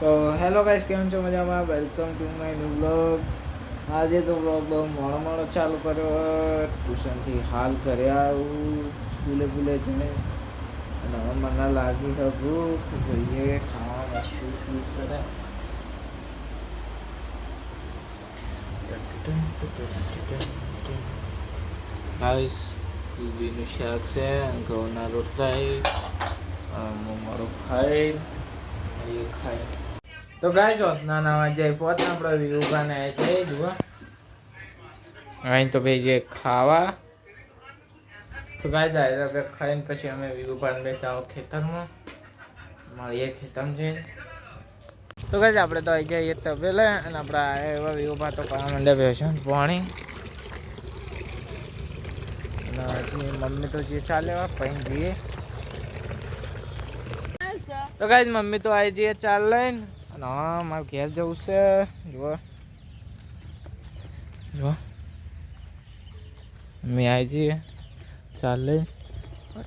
તો hello guys, કેમ છો? મજામાં? Welcome to my new blog. આજે તો બ્લોગ બહુ મોડો ચાલુ કર્યો. ટ્યુશનથી હાલ ઘરે આવું, સ્કૂલે જઈને અને હવે મને લાગી છે ભૂખ. જોઈએ ખાવામાં શું કરે. ગાઈસ, દૂધીનું શાક છે, ઘઉંના રોટલા, મારો ખાઈ એ ખાય. તો ગાય જો નાના જાય પોત આપણે વિવુભાને જઈ જુઓ અહીં તો ભાઈ જે ખાવા. તો ગાય જાય બે ખાઈને પછી અમે વિવુભાને બેઠા ખેતરમાં મળીએ ખેતરમાં જઈને. તો ગાય આપણે તો આવી જઈએ તબેલે અને આપણે એવા વિવુભા તો કરવા માંડે બેસે પાણી અને મમ્મી તો જે ચાલે પૈન જઈએ. તો ગાય મમ્મી તો આવી જઈએ ચાલ લઈને અને હા મારે ઘેર જવું છે. જુઓ મમ્મી આવી જઈએ ચાલ લઈને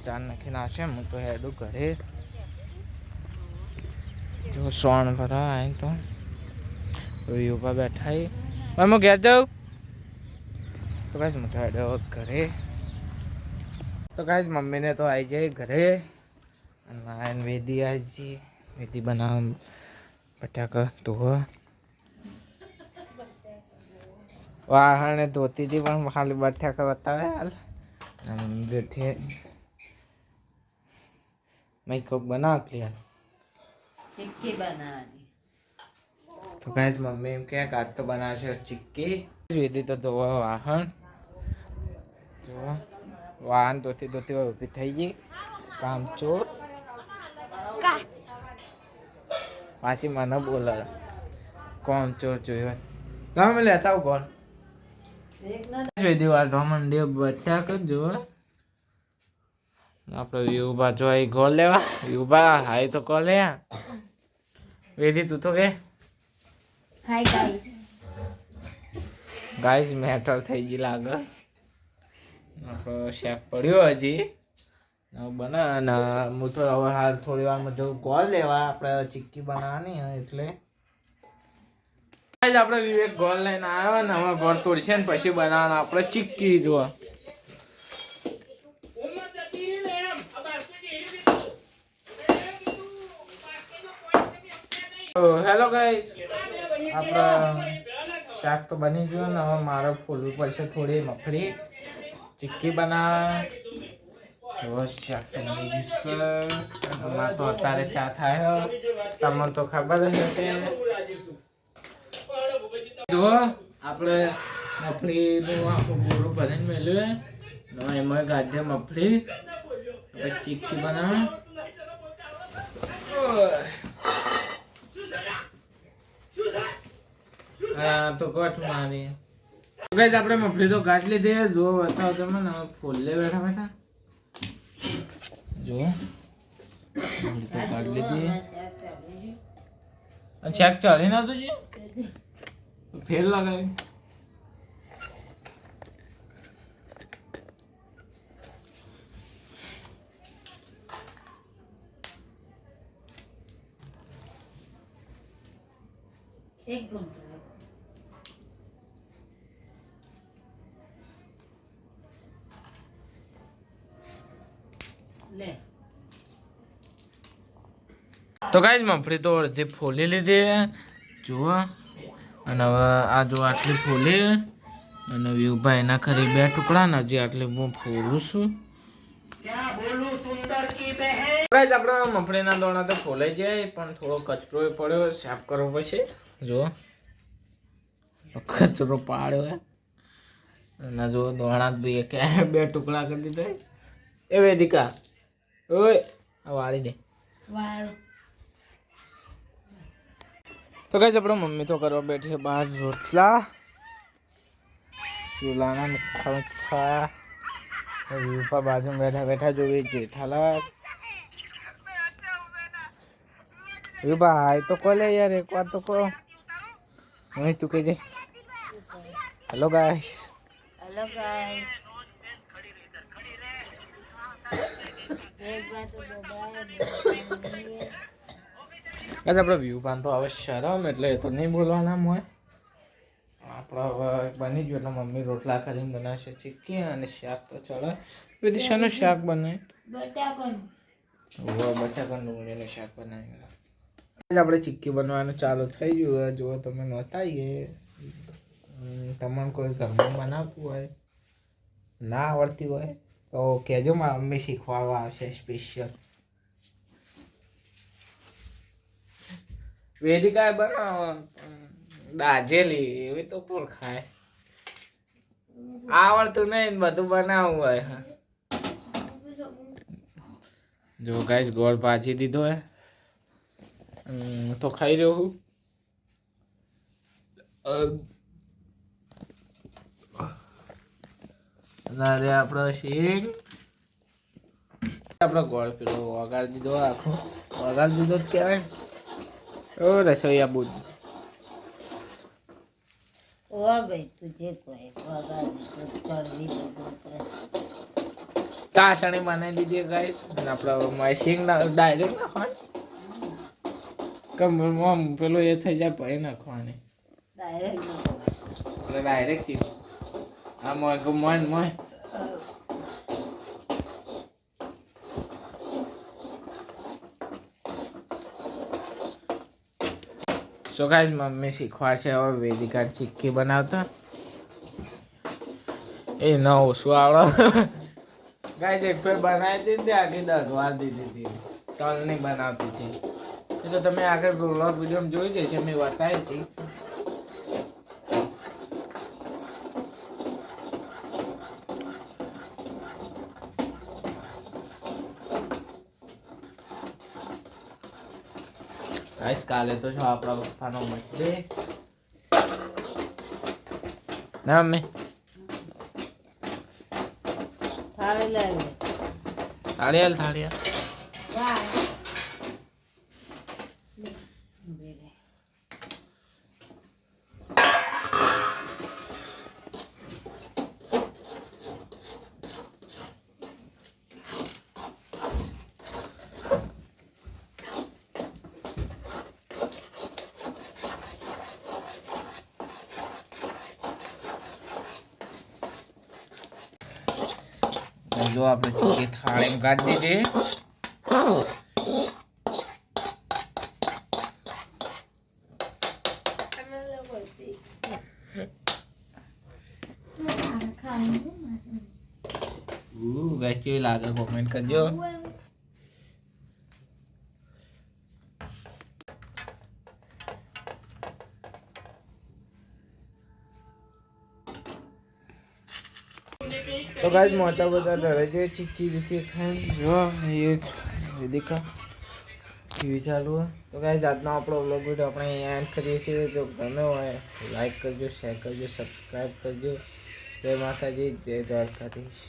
ચાર નાખીને આવશે. હું તો હેડું ઘરે જો સોણ ભરા અહીં તો ઉભા બેઠા હું ઘેર જાઉં. તો ગાઈસ હું તો હેડ્યો ઘરે. તો ગાઈસ મમ્મીને તો આવી જાય ઘરે અને વેદી આવી જઈએ. વેદી બનાવ બટાકા ધોવા વાહણે ધોતી હતી પણ ખાલી બટાકા બતાવે હાલ બેઠે મેકઅપ બનાવ ક્લિયર ચિક્કી બનાવવાની. તો ગાઈસ મમ્મી એમ કે આજ તો બનાવશે ચિક્કી. વેદી તો ધોવા વાહન ધોતી ઊભી થઈ ગઈ કામ ચોર. પાછી મને બોલે કોણ ચોર જોયો તમે લેતા આવું કોણ વાર મંડી બટાકા જુઓ. આપણે વિવુભા જો ગોળ લેવા વિવુભા હાય તો કોલ લે વેદી તું તો કે હાય ગાઈસ. ગાઈસ મેટર થઈ ગઈ લાગે. આપણો શેક પડ્યો હજી બના અને હું તો હવે હાલ થોડી વારમાં જવું ગોળ લેવા. આપણે ચિક્કી બનાવવાની એટલે આપણે વિવેક ગોળ લઈને આવ્યો ને હવે ગોળ તોડશે ને પછી બનાવવાના આપણે ચિક્કી. જુઓ હેલો ગાઈસ, આપણે શાક તો બની ગયું ને હવે મારે ફોલવું પડશે થોડી મફળી ચિક્કી બનાવવા. શાક તો બની ગયું. તો અત્યારે ચા થાય તમને તો ખબર જ હશે. જો આપણે મફળીનું આખું ગોળું ભરીને મેળવ્યું એમાં ગાધે મફળી ચિક્કી બનાવે. તો ગોઠ મારી ગાઈસ આપણે મફળી તો ગાંઠ લીધી. જો બતાવો તમે ને ફોલે બેઠા જો તો ગાંઠ લીધી અને શાક ચડી ના તું ફેર લગાવી. એક ગુણ લે. તો ગાઈસ મફળી તો અડધી ફોલી લીધી જુઓ અને હવે આ જો આટલી ફોલી અને વિવુભાઈ એના ખરી 2 ટુકડા ને હજી આટલી હું ફોલું છું. ગાઈસ આપણા મફળીના દોણા તો ફોલાઈ જાય પણ થોડો કચરો પડ્યો સાફ કરવો પડશે. જો કચરો પાડ્યો અને જો દોણા બી કે 2 ટુકડા કરી દીધા. એ વેદિકા ઓય આ વાળી દે વાળ. તો ગાઈસ આપણે મમ્મી તો કરવા બેઠી બહાર રોટલા ચૂલાના મીઠા વિવુભા બાજુ બેઠા જોવે જેઠાલાલ. વિવુભા હાય તો કોલે યાર એક વાર તો કહો. નહીં તું કહેજે હેલો ગાઈસ. Hello guys. એક બાર તો દબાય આજે આપણે વ્યૂ પાન તો હવે શરમ એટલે એ તો નહીં બોલવાના હોય. આપણે હવે બની ગયું એટલે મમ્મી રોટલા કરીને બનાવશે ચીક્કી અને શાક તો ચડે. વિદિશાનું શાક બનાવે બટાકાનું ડુંગળીનું શાક બનાવ્યું. આજે આપણે ચીક્કી બનાવવાનું ચાલુ થઈ ગયું. જુઓ તમે નહોતાઈએ તમને કોઈ ઘરમાં બનાવતું હોય ના આવડતી હોય તો કહેજો, મારા મમ્મી શીખવાડવા આવશે સ્પેશિયલ. વેદિકા બનાવ દાજેલી એવી તો કોણ ખાય. આવડતું નહીં બધું બનાવવું હોય. જો ગાઈસ ગોળ ભાજી દીધો હે તો ખાઈ રહ્યો હું. અરે આપણો શીંગ આપણો ગોળ પેલો વગાડી દીધો, આખો વગાડી દીધો જ કહેવાય. ઓ રસોઈયા બુદ ચાસણી બનાવી લીધી ગાઈસ. અને આપણે શીંગ ડાયરેક્ટ નાખવાની પેલું એ થઈ જાય પછી નાખવાની ડાયરેક્ટ. આ મોય મોય સો ગાઈસ મમ્મી શીખવાડશે હવે વેદિકા ચીક્કી બનાવતા. એ ન ઓછું આવડે ગાઈસ. એક ફેર બનાવી દીધી આખી 10 વાર દીધી હતી. તલની બનાવતી હતી એ તો તમે આગળ વ્લોગ વિડીયો જોઈ જશે, મેં બતાવી હતી. કાલે તો છો આપણા પપ્પાનો બર્થડે ના મમ્મી. થાળી જો આપણે ચીક્કી થાળીમાં કાઢી દીધી. ગાઈસ કેવી લાગે કોમેન્ટ કરજો. તો ગાઈસ મોટા બધા ડરે છે ચીક્કી બીક્કી ખાઈને. જો એક વેદિકા ટીવી ચાલુ હોય. તો ગાઈસ આજનો આપણો વ્લોગ વિડીયો આપણે અહીંયા એન્ડ કરીએ છીએ. જો ગમે હોય લાઈક કરજો, શેર કરજો, સબસ્ક્રાઈબ કરજો. જય માતાજી, જય દ્વારકાધીશ.